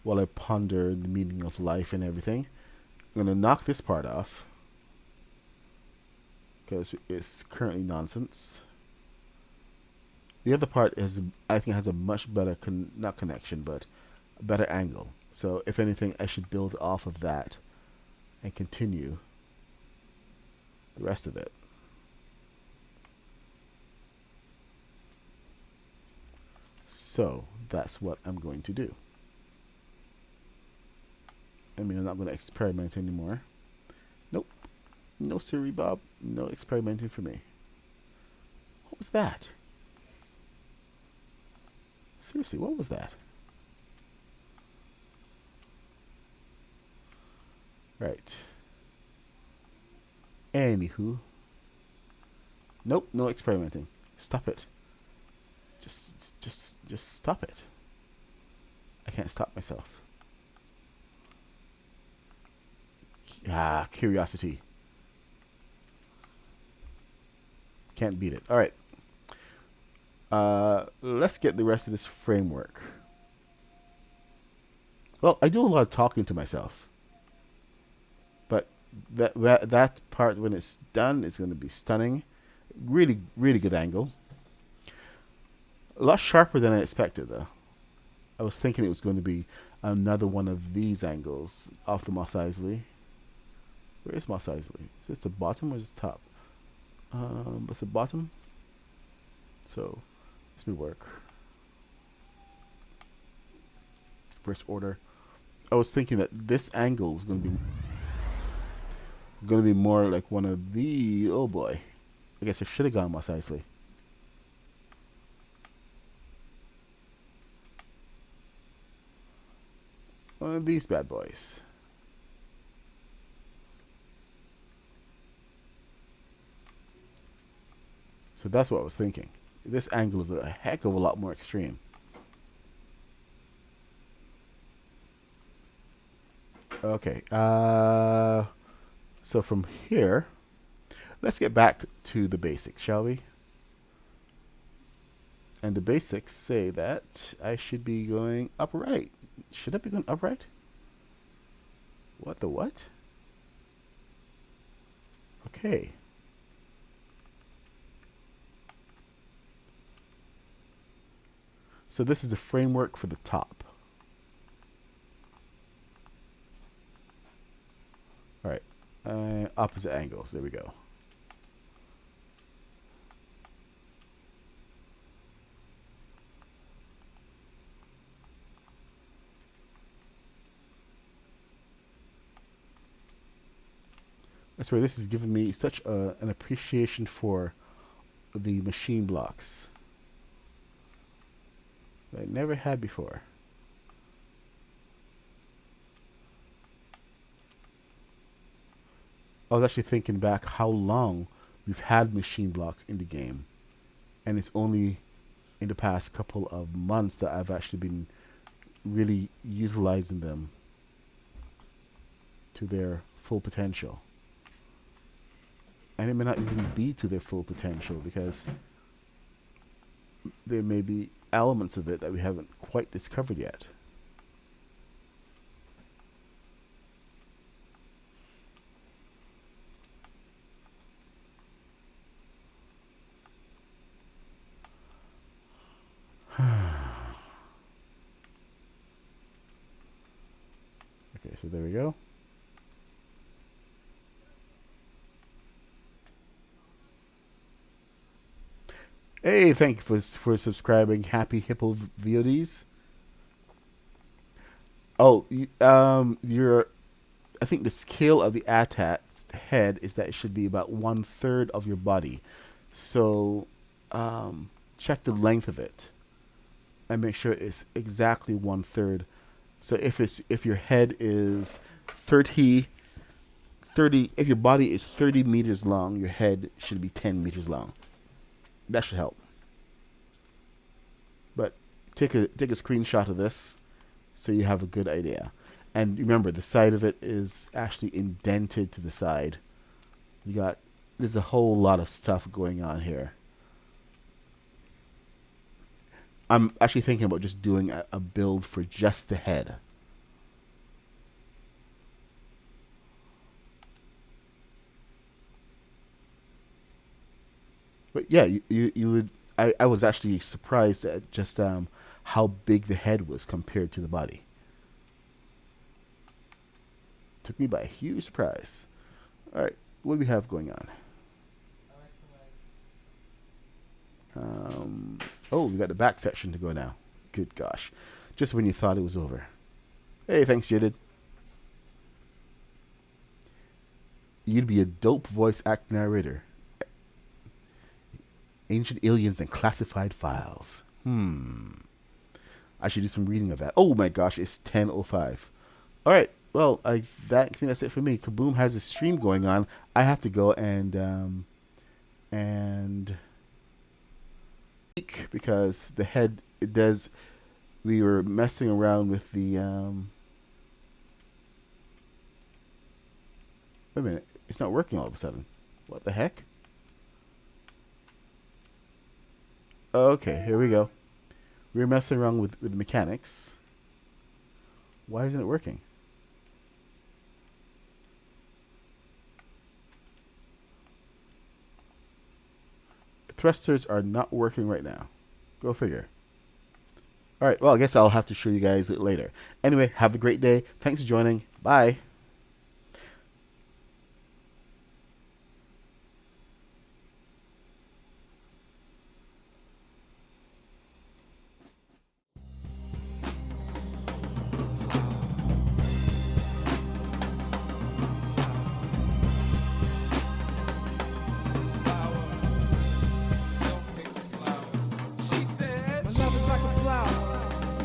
while I ponder the meaning of life and everything. I'm going to knock this part off because it's currently nonsense. The other part is, I think, has a much better, not connection, but a better angle. So if anything, I should build off of that and continue the rest of it. So that's what I'm going to do. I mean, I'm not going to experiment anymore. Nope. No siree, Bob. No experimenting for me. What was that? Seriously, what was that? Right. Anywho. Nope, no experimenting. Stop it. Just stop it. I can't stop myself. Ah, curiosity. Can't beat it. All right. Let's get the rest of this framework. Well, I do a lot of talking to myself, but that part, when it's done, is going to be stunning. Really, really good angle. A lot sharper than I expected, though. I was thinking it was going to be another one of these angles off the Mos Eisley. Where is Mos Eisley? Is this the bottom or is it the top? What's the bottom? So, let me work. First order. I was thinking that this angle is going to be more like one of the. Oh boy, I guess I should have gone Mos Eisley. One of these bad boys. So that's what I was thinking. This angle is a heck of a lot more extreme. Okay. So from here, let's get back to the basics, shall we? And the basics say that I should be going upright. Should I be going upright? What the what? Okay. So this is the framework for the top. All right. Opposite angles. There we go. That's where this has given me such an appreciation for the machine blocks that I never had before. I was actually thinking back how long we've had machine blocks in the game, and it's only in the past couple of months that I've actually been really utilizing them to their full potential. And it may not even be to their full potential, because there may be elements of it that we haven't quite discovered yet. Okay, so there we go. Hey, thank you for subscribing, Happy Hippo VODs. Oh, you're. I think the scale of the ATAT head is that it should be about 1/3 of your body. So, check the length of it, and make sure it's exactly 1/3. So if your head is 30, if your body is 30 meters long, your head should be 10 meters long. That should help. But take a screenshot of this so you have a good idea. And remember, the side of it is actually indented to the side. There's a whole lot of stuff going on here. I'm actually thinking about just doing a build for just the head. But yeah, you would. I was actually surprised at just how big the head was compared to the body. Took me by a huge surprise. All right, what do we have going on? Oh, we got the back section to go now. Good gosh. Just when you thought it was over. Hey, thanks, Jaded. You'd be a dope voice act narrator. Ancient aliens and classified files. I should do some reading of that. Oh my gosh, it's 10:05. All right. Well, I think that's it for me. Kaboom has a stream going on. I have to go and because the head, it does. We were messing around with the wait a minute, it's not working all of a sudden. What the heck? Okay, here we go. We were messing around with the mechanics. Why isn't it working? Thrusters are not working right now. Go figure. Alright, well, I guess I'll have to show you guys it later. Anyway, have a great day. Thanks for joining. Bye.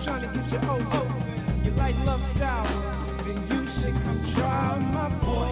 Trying to get you over. You like love sour, then you should come try my boy.